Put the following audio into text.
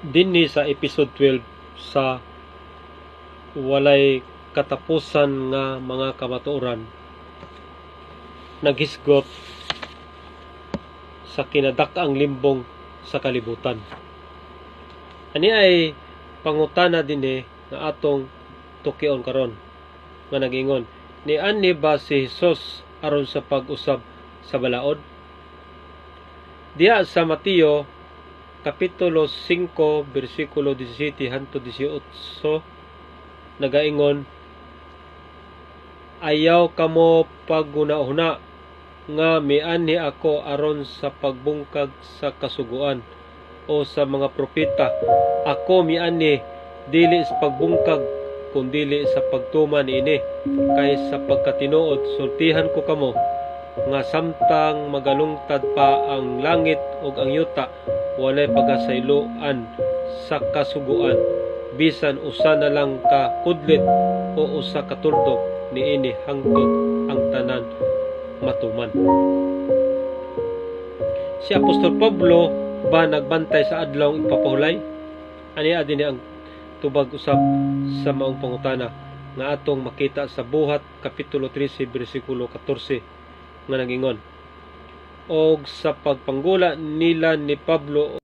dinhi sa episode 12 sa walay katapusan nga mga kamatuoran, naghisgot sa kinadak-ang limbong sa kalibutan. Ani ay pangutana dinhi nga atong tukion karon, nga nagingon, niani ba si Hesus aron sa pag-usab sa balaod? Diya sa Mateo kapitulo 5 bersikulo 17 hangtod 18 nagaingon, ayaw kamo paghuna-huna nga mianhi ako aron sa pagbungkag sa kasuguan o sa mga propeta. Ako mianhi dili sa pagbungkag kundili sa pagtuman niini, kay sa pagkatinuod sultihan ko kamo nga samtang magalungtad pa ang langit ug ang yuta, walay pagasayloan sa kasuguan, bisan usa na lang ka kudlit o usa ka tuldok niini hangtod ang tanan matuman. Si Apostol Pablo ba nagbantay sa adlaw ipapahulay? Ani adini ang tubag usab sa maong pangutana nga atong makita sa Buhat kapitulo 13 bersikulo 14 nga nagingon, og sa pagpanggula nila ni Pablo